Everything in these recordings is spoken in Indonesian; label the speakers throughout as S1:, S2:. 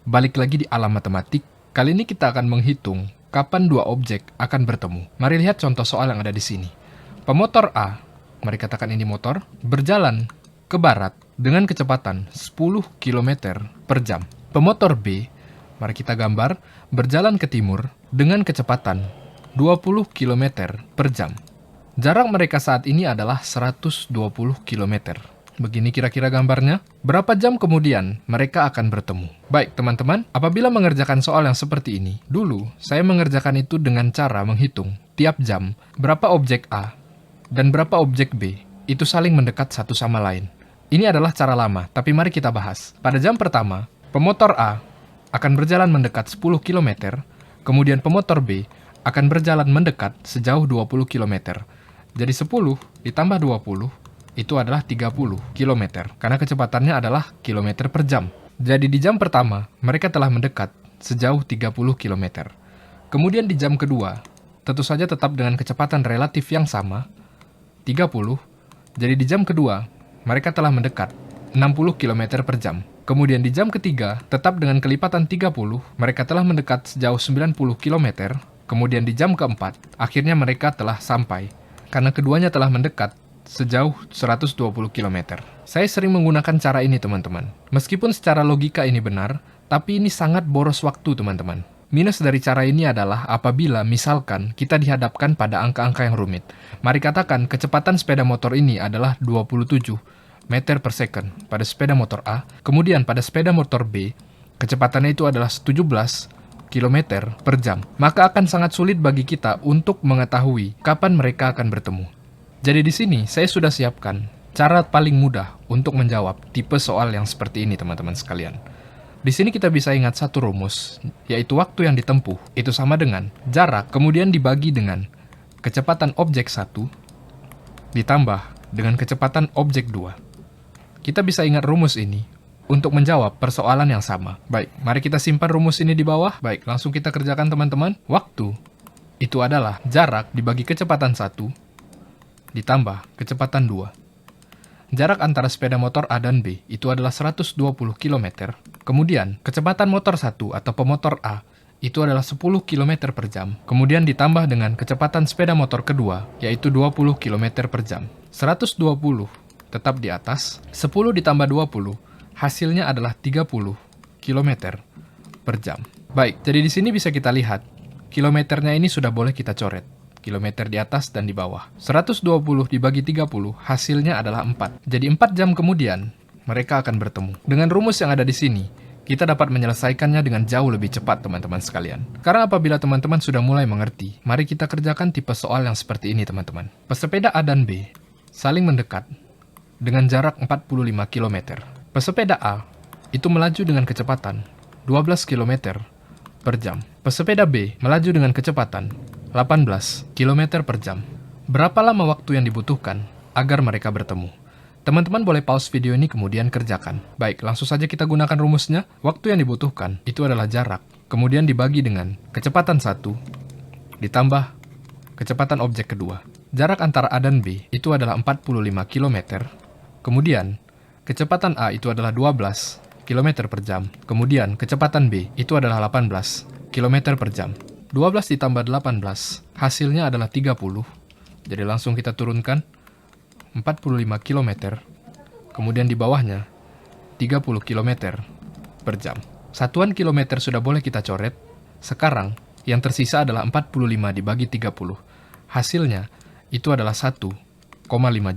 S1: balik lagi di alam matematik. Kali ini kita akan menghitung kapan dua objek akan bertemu. Mari lihat contoh soal yang ada di sini. Pemotor A, mari katakan ini motor, berjalan ke barat dengan kecepatan 10 km per jam. Pemotor B, mari kita gambar, berjalan ke timur dengan kecepatan 20 km per jam. Jarak mereka saat ini adalah 120 km. Begini kira-kira gambarnya. Berapa jam kemudian mereka akan bertemu? Baik teman-teman, apabila mengerjakan soal yang seperti ini, dulu saya mengerjakan itu dengan cara menghitung tiap jam berapa objek A dan berapa objek B itu saling mendekat satu sama lain. Ini adalah cara lama, tapi mari kita bahas. Pada jam pertama, pemotor A akan berjalan mendekat 10 km, kemudian pemotor B akan berjalan mendekat sejauh 20 km. Jadi 10 ditambah 20 itu adalah 30 km, karena kecepatannya adalah kilometer per jam. Jadi di jam pertama, mereka telah mendekat sejauh 30 km. Kemudian di jam kedua, tentu saja tetap dengan kecepatan relatif yang sama, 30. Jadi di jam kedua, mereka telah mendekat 60 km per jam. Kemudian di jam ketiga, tetap dengan kelipatan 30, mereka telah mendekat sejauh 90 km. Kemudian di jam keempat, akhirnya mereka telah sampai, karena keduanya telah mendekat sejauh 120 km. Saya sering menggunakan cara ini teman-teman. Meskipun secara logika ini benar, tapi ini sangat boros waktu teman-teman. Minus dari cara ini adalah apabila misalkan kita dihadapkan pada angka-angka yang rumit. Mari katakan kecepatan sepeda motor ini adalah 27 meter per second pada sepeda motor A, kemudian pada sepeda motor B, kecepatannya itu adalah 17 km per jam. Maka akan sangat sulit bagi kita untuk mengetahui kapan mereka akan bertemu. Jadi di sini saya sudah siapkan cara paling mudah untuk menjawab tipe soal yang seperti ini teman-teman sekalian. Di sini kita bisa ingat satu rumus, yaitu waktu yang ditempuh itu sama dengan jarak kemudian dibagi dengan kecepatan objek 1 ditambah dengan kecepatan objek 2. Kita bisa ingat rumus ini untuk menjawab persoalan yang sama. Baik, mari kita simpan rumus ini di bawah. Baik, langsung kita kerjakan teman-teman. Waktu itu adalah jarak dibagi kecepatan 1 ditambah kecepatan 2. Jarak antara sepeda motor A dan B itu adalah 120 km. Kemudian, kecepatan motor 1 atau pemotor A itu adalah 10 km per jam. Kemudian ditambah dengan kecepatan sepeda motor kedua, yaitu 20 km per jam. 120 tetap di atas, 10 ditambah 20, hasilnya adalah 30 km per jam. Baik, jadi di sini bisa kita lihat, kilometernya ini sudah boleh kita coret. Kilometer di atas dan di bawah. 120 dibagi 30, hasilnya adalah 4. Jadi 4 jam kemudian, mereka akan bertemu. Dengan rumus yang ada di sini, kita dapat menyelesaikannya dengan jauh lebih cepat teman-teman sekalian. Karena apabila teman-teman sudah mulai mengerti, mari kita kerjakan tipe soal yang seperti ini teman-teman. Pesepeda A dan B saling mendekat dengan jarak 45 km. Pesepeda A itu melaju dengan kecepatan 12 km per jam. Pesepeda B melaju dengan kecepatan 18 km per jam. Berapa lama waktu yang dibutuhkan agar mereka bertemu? Teman-teman boleh pause video ini kemudian kerjakan. Baik, langsung saja kita gunakan rumusnya. Waktu yang dibutuhkan itu adalah jarak, kemudian dibagi dengan kecepatan 1 ditambah kecepatan objek kedua. Jarak antara A dan B itu adalah 45 km. Kemudian, kecepatan A itu adalah 12 km per jam. Kemudian, kecepatan B itu adalah 18 km per jam. 12 ditambah 18, hasilnya adalah 30. Jadi langsung kita turunkan 45 km. Kemudian di bawahnya 30 km per jam. Satuan kilometer sudah boleh kita coret. Sekarang yang tersisa adalah 45 dibagi 30. Hasilnya itu adalah 1,5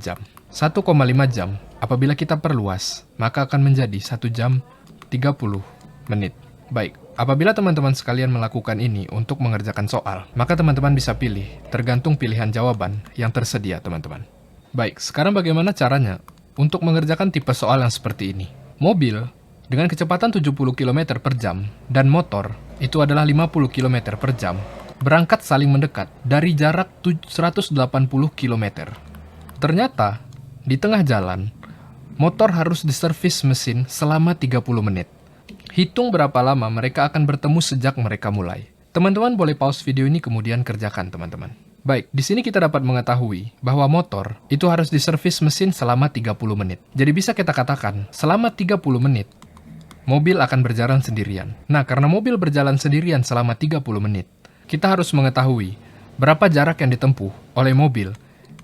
S1: jam. 1,5 jam apabila kita perluas, maka akan menjadi 1 jam 30 menit. Baik, apabila teman-teman sekalian melakukan ini untuk mengerjakan soal, maka teman-teman bisa pilih, tergantung pilihan jawaban yang tersedia teman-teman. Baik, sekarang bagaimana caranya untuk mengerjakan tipe soal yang seperti ini? Mobil dengan kecepatan 70 km per jam dan motor itu adalah 50 km per jam berangkat saling mendekat dari jarak 180 km. Ternyata, di tengah jalan, motor harus diservis mesin selama 30 menit. Hitung berapa lama mereka akan bertemu sejak mereka mulai. Teman-teman boleh pause video ini kemudian kerjakan teman-teman. Baik, di sini kita dapat mengetahui bahwa motor itu harus diservis mesin selama 30 menit. Jadi bisa kita katakan selama 30 menit mobil akan berjalan sendirian. Nah, karena mobil berjalan sendirian selama 30 menit, kita harus mengetahui berapa jarak yang ditempuh oleh mobil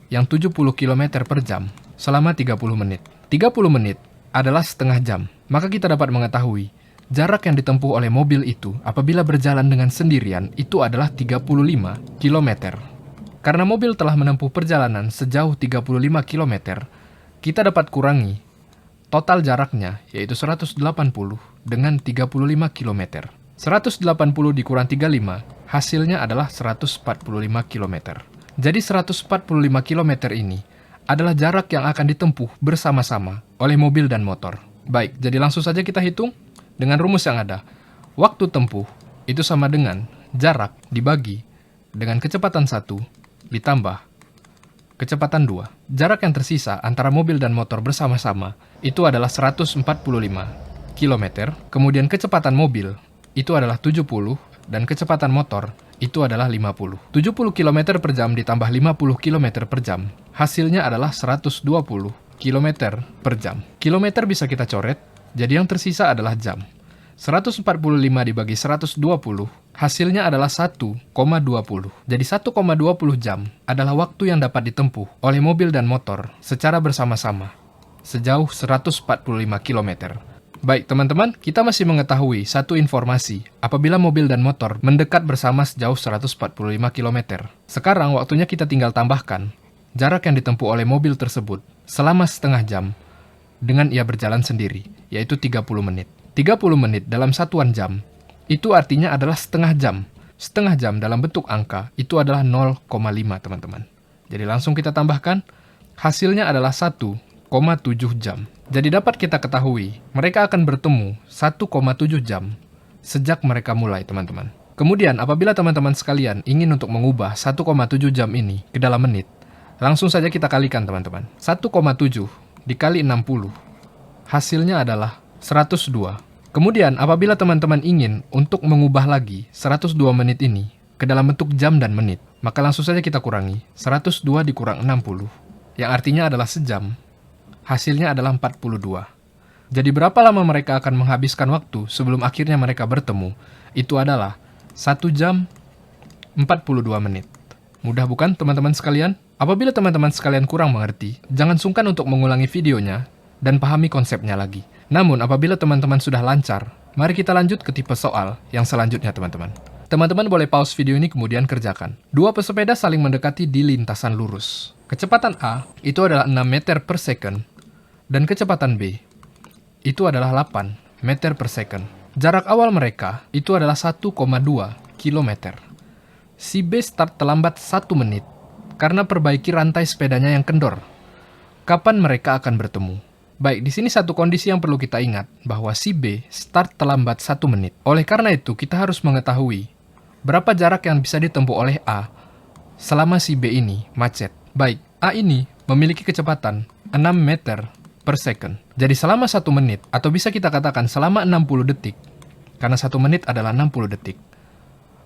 S1: yang 70 km per jam selama 30 menit. 30 menit adalah setengah jam. Maka kita dapat mengetahui jarak yang ditempuh oleh mobil itu apabila berjalan dengan sendirian itu adalah 35 km. Karena mobil telah menempuh perjalanan sejauh 35 km, kita dapat kurangi total jaraknya, yaitu 180 dengan 35 km. 180 dikurang 35, hasilnya adalah 145 km. Jadi 145 km ini adalah jarak yang akan ditempuh bersama-sama oleh mobil dan motor. Baik, jadi langsung saja kita hitung dengan rumus yang ada. Waktu tempuh itu sama dengan jarak dibagi dengan kecepatan 1 ditambah kecepatan 2. Jarak yang tersisa antara mobil dan motor bersama-sama itu adalah 145 km, kemudian kecepatan mobil itu adalah 70 dan kecepatan motor itu adalah 50. 70 km per jam ditambah 50 km per jam, hasilnya adalah 120 km per jam. Kilometer bisa kita coret, jadi yang tersisa adalah jam. 145 dibagi 120, hasilnya adalah 1,20. Jadi 1,20 jam adalah waktu yang dapat ditempuh oleh mobil dan motor secara bersama-sama, sejauh 145 km. Baik teman-teman, kita masih mengetahui satu informasi apabila mobil dan motor mendekat bersama sejauh 145 km. Sekarang waktunya kita tinggal tambahkan jarak yang ditempuh oleh mobil tersebut selama setengah jam dengan ia berjalan sendiri, yaitu 30 menit. 30 menit dalam satuan jam, itu artinya adalah setengah jam. Setengah jam dalam bentuk angka, itu adalah 0,5 teman-teman. Jadi langsung kita tambahkan, hasilnya adalah 1,7 jam. Jadi dapat kita ketahui, mereka akan bertemu 1,7 jam sejak mereka mulai teman-teman. Kemudian apabila teman-teman sekalian ingin untuk mengubah 1,7 jam ini ke dalam menit, langsung saja kita kalikan teman-teman. 1,7 dikali 60, hasilnya adalah 102. Kemudian apabila teman-teman ingin untuk mengubah lagi 102 menit ini ke dalam bentuk jam dan menit, maka langsung saja kita kurangi 102 dikurang 60, yang artinya adalah sejam. Hasilnya adalah 42. Jadi berapa lama mereka akan menghabiskan waktu sebelum akhirnya mereka bertemu? Itu adalah 1 jam 42 menit. Mudah bukan teman-teman sekalian? Apabila teman-teman sekalian kurang mengerti, jangan sungkan untuk mengulangi videonya dan pahami konsepnya lagi. Namun, apabila teman-teman sudah lancar, mari kita lanjut ke tipe soal yang selanjutnya, teman-teman. Teman-teman boleh pause video ini kemudian kerjakan. Dua pesepeda saling mendekati di lintasan lurus. Kecepatan A itu adalah 6 meter per second, dan kecepatan B itu adalah 8 meter per second. Jarak awal mereka itu adalah 1,2 km. Si B start terlambat 1 menit karena perbaiki rantai sepedanya yang kendor. Kapan mereka akan bertemu? Baik, di sini satu kondisi yang perlu kita ingat, bahwa si B start terlambat 1 menit. Oleh karena itu, kita harus mengetahui berapa jarak yang bisa ditempuh oleh A selama si B ini macet. Baik, A ini memiliki kecepatan 6 meter per second. Jadi selama 1 menit, atau bisa kita katakan selama 60 detik, karena 1 menit adalah 60 detik,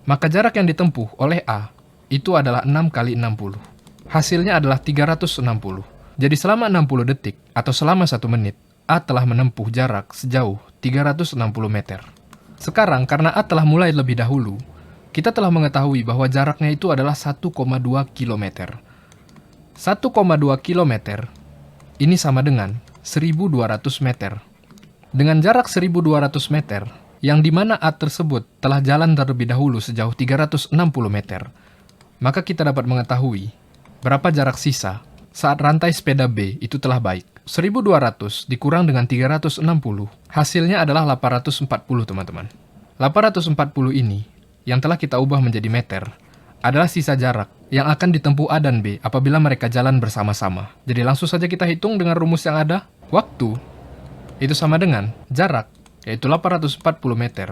S1: maka jarak yang ditempuh oleh A itu adalah 6 kali 60. Hasilnya adalah 360. Jadi selama 60 detik atau selama 1 menit, A telah menempuh jarak sejauh 360 meter. Sekarang karena A telah mulai lebih dahulu, kita telah mengetahui bahwa jaraknya itu adalah 1,2 km. 1,2 km ini sama dengan 1.200 meter. Dengan jarak 1.200 meter, yang dimana A tersebut telah jalan terlebih dahulu sejauh 360 meter, maka kita dapat mengetahui berapa jarak sisa saat rantai sepeda B itu telah baik. 1.200 dikurang dengan 360, hasilnya adalah 840 teman-teman. 840 ini, yang telah kita ubah menjadi meter, adalah sisa jarak yang akan ditempuh A dan B apabila mereka jalan bersama-sama. Jadi langsung saja kita hitung dengan rumus yang ada. Waktu itu sama dengan jarak, yaitu 840 meter,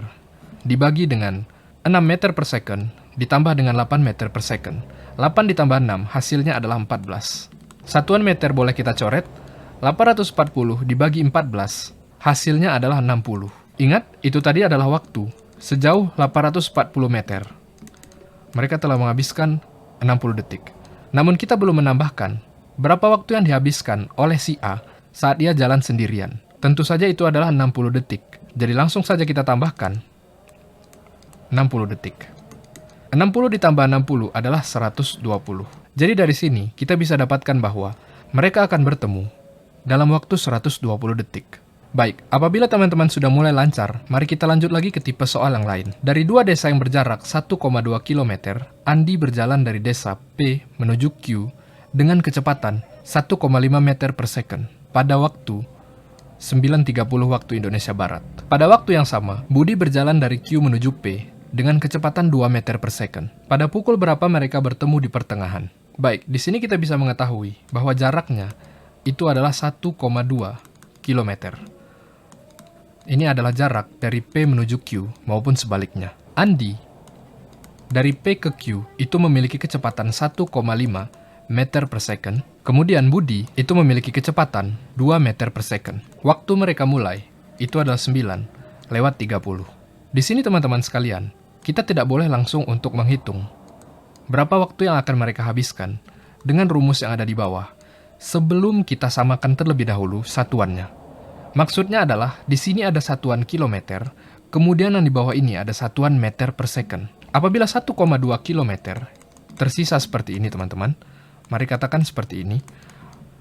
S1: dibagi dengan 6 meter per second, ditambah dengan 8 meter per second. 8 ditambah 6, hasilnya adalah 14. Satuan meter boleh kita coret, 840 dibagi 14, hasilnya adalah 60. Ingat, itu tadi adalah waktu, sejauh 840 meter. Mereka telah menghabiskan 60 detik. Namun kita belum menambahkan berapa waktu yang dihabiskan oleh si A saat ia jalan sendirian. Tentu saja itu adalah 60 detik. Jadi langsung saja kita tambahkan 60 detik. 60 ditambah 60 adalah 120. Jadi dari sini kita bisa dapatkan bahwa mereka akan bertemu dalam waktu 120 detik. Baik, apabila teman-teman sudah mulai lancar, mari kita lanjut lagi ke tipe soal yang lain. Dari dua desa yang berjarak 1,2 km, Andi berjalan dari desa P menuju Q dengan kecepatan 1,5 meter per second pada waktu 9.30 waktu Indonesia Barat. Pada waktu yang sama, Budi berjalan dari Q menuju P dengan kecepatan 2 meter per second. Pada pukul berapa mereka bertemu di pertengahan? Baik, di sini kita bisa mengetahui bahwa jaraknya itu adalah 1,2 km. Ini adalah jarak dari P menuju Q maupun sebaliknya. Andi dari P ke Q itu memiliki kecepatan 1,5 meter per second. Kemudian Budi itu memiliki kecepatan 2 meter per second. Waktu mereka mulai itu adalah 9:30. Di sini teman-teman sekalian, kita tidak boleh langsung untuk menghitung berapa waktu yang akan mereka habiskan dengan rumus yang ada di bawah sebelum kita samakan terlebih dahulu satuannya. Maksudnya adalah, di sini ada satuan kilometer, kemudian yang di bawah ini ada satuan meter per second. Apabila 1,2 kilometer tersisa seperti ini teman-teman, mari katakan seperti ini,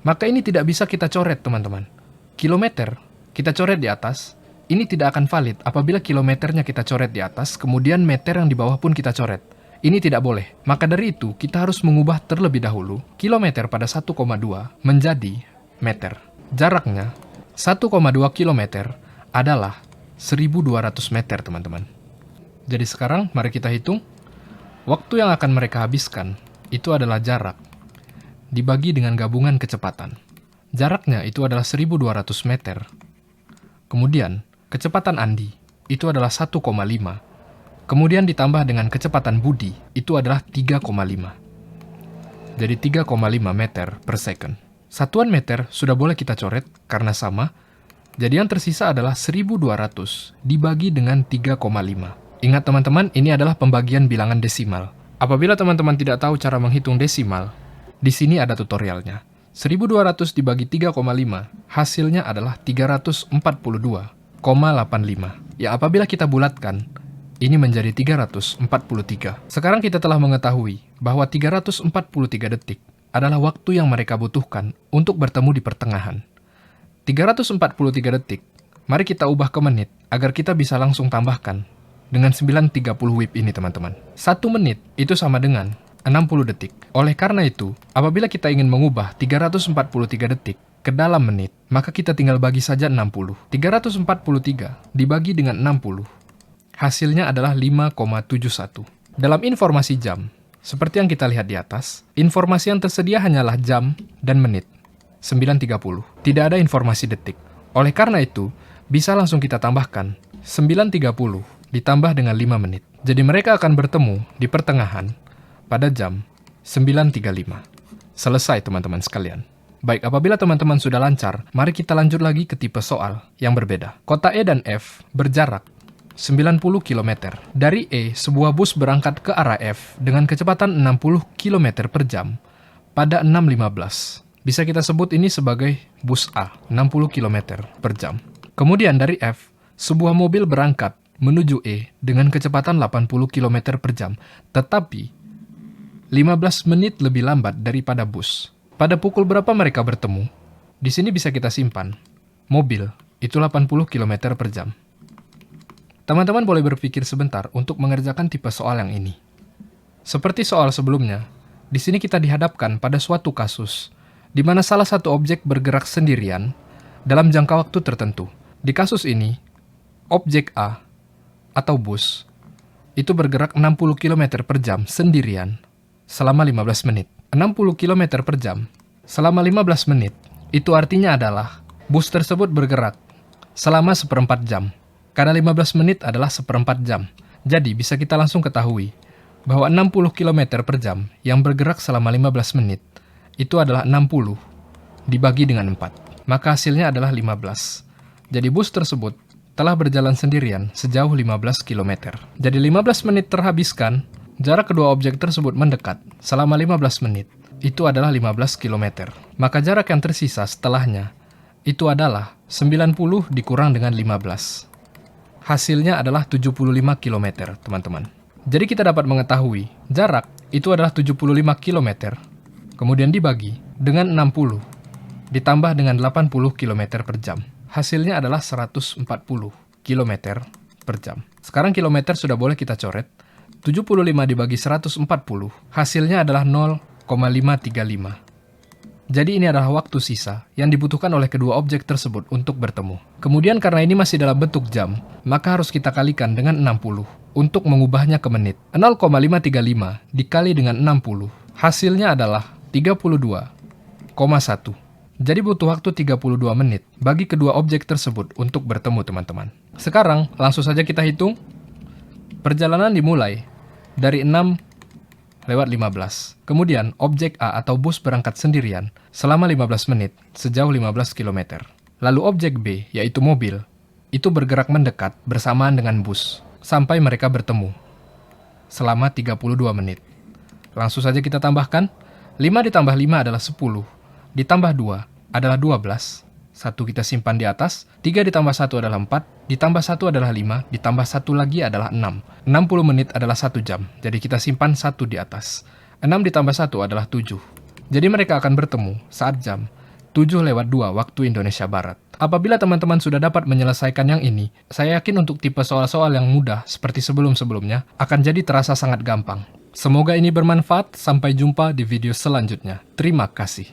S1: maka ini tidak bisa kita coret teman-teman. Kilometer kita coret di atas, ini tidak akan valid apabila kilometernya kita coret di atas, kemudian meter yang di bawah pun kita coret. Ini tidak boleh. Maka dari itu, kita harus mengubah terlebih dahulu kilometer pada 1,2 menjadi meter. Jaraknya 1,2 km adalah 1.200 meter, teman-teman. Jadi sekarang mari kita hitung. Waktu yang akan mereka habiskan itu adalah jarak dibagi dengan gabungan kecepatan. Jaraknya itu adalah 1.200 meter. Kemudian, kecepatan Andi itu adalah 1,5. Kemudian ditambah dengan kecepatan Budi itu adalah 3,5. Jadi 3,5 meter per second. Satuan meter sudah boleh kita coret karena sama. Jadi yang tersisa adalah 1.200 dibagi dengan 3,5. Ingat teman-teman, ini adalah pembagian bilangan desimal. Apabila teman-teman tidak tahu cara menghitung desimal, di sini ada tutorialnya. 1.200 dibagi 3,5, hasilnya adalah 342,85. Ya, apabila kita bulatkan, ini menjadi 343. Sekarang kita telah mengetahui bahwa 343 detik adalah waktu yang mereka butuhkan untuk bertemu di pertengahan. 343 detik, mari kita ubah ke menit agar kita bisa langsung tambahkan dengan 9.30 WIB ini teman-teman. 1 menit itu sama dengan 60 detik. Oleh karena itu, apabila kita ingin mengubah 343 detik ke dalam menit, maka kita tinggal bagi saja 60. 343 dibagi dengan 60, hasilnya adalah 5,71. Dalam informasi jam, seperti yang kita lihat di atas, informasi yang tersedia hanyalah jam dan menit, 9.30. Tidak ada informasi detik. Oleh karena itu, bisa langsung kita tambahkan 9.30 ditambah dengan 5 menit. Jadi mereka akan bertemu di pertengahan pada jam 9.35. Selesai teman-teman sekalian. Baik, apabila teman-teman sudah lancar, mari kita lanjut lagi ke tipe soal yang berbeda. Kota E dan F berjarak 90 km. Dari E, sebuah bus berangkat ke arah F dengan kecepatan 60 km per jam pada 6.15. Bisa kita sebut ini sebagai bus A, 60 km per jam. Kemudian dari F, sebuah mobil berangkat menuju E dengan kecepatan 80 km per jam, tetapi 15 menit lebih lambat daripada bus. Pada pukul berapa mereka bertemu? Di sini bisa kita simpan. Mobil itu 80 km per jam. Teman-teman boleh berpikir sebentar untuk mengerjakan tipe soal yang ini. Seperti soal sebelumnya, di sini kita dihadapkan pada suatu kasus di mana salah satu objek bergerak sendirian dalam jangka waktu tertentu. Di kasus ini, objek A atau bus itu bergerak 60 km per jam sendirian selama 15 menit. 60 km per jam selama 15 menit itu artinya adalah bus tersebut bergerak selama seperempat jam. Karena 15 menit adalah seperempat jam. Jadi bisa kita langsung ketahui bahwa 60 km per jam yang bergerak selama 15 menit itu adalah 60 dibagi dengan 4. Maka hasilnya adalah 15. Jadi bus tersebut telah berjalan sendirian sejauh 15 km. Jadi 15 menit terhabiskan, jarak kedua objek tersebut mendekat selama 15 menit. Itu adalah 15 km. Maka jarak yang tersisa setelahnya itu adalah 90 dikurang dengan 15. Hasilnya adalah 75 km, teman-teman. Jadi kita dapat mengetahui jarak itu adalah 75 km, kemudian dibagi dengan 60, ditambah dengan 80 km per jam. Hasilnya adalah 140 km per jam. Sekarang kilometer sudah boleh kita coret. 75 dibagi 140, hasilnya adalah 0,535. Jadi ini adalah waktu sisa yang dibutuhkan oleh kedua objek tersebut untuk bertemu. Kemudian karena ini masih dalam bentuk jam, maka harus kita kalikan dengan 60 untuk mengubahnya ke menit. 0,535 dikali dengan 60, hasilnya adalah 32,1. Jadi butuh waktu 32 menit bagi kedua objek tersebut untuk bertemu, teman-teman. Sekarang langsung saja kita hitung. Perjalanan dimulai dari 6:15. Kemudian, objek A atau bus berangkat sendirian selama 15 menit sejauh 15 km. Lalu objek B, yaitu mobil, itu bergerak mendekat bersamaan dengan bus sampai mereka bertemu selama 32 menit. Langsung saja kita tambahkan. 5 ditambah 5 adalah 10, ditambah 2 adalah 12. 1 kita simpan di atas, 3 ditambah 1 adalah 4, ditambah 1 adalah 5, ditambah 1 lagi adalah 6. 60 menit adalah 1 jam, jadi kita simpan 1 di atas. 6 ditambah 1 adalah 7. Jadi mereka akan bertemu saat jam 7:02 waktu Indonesia Barat. Apabila teman-teman sudah dapat menyelesaikan yang ini, saya yakin untuk tipe soal-soal yang mudah seperti sebelum-sebelumnya akan jadi terasa sangat gampang. Semoga ini bermanfaat, sampai jumpa di video selanjutnya. Terima kasih.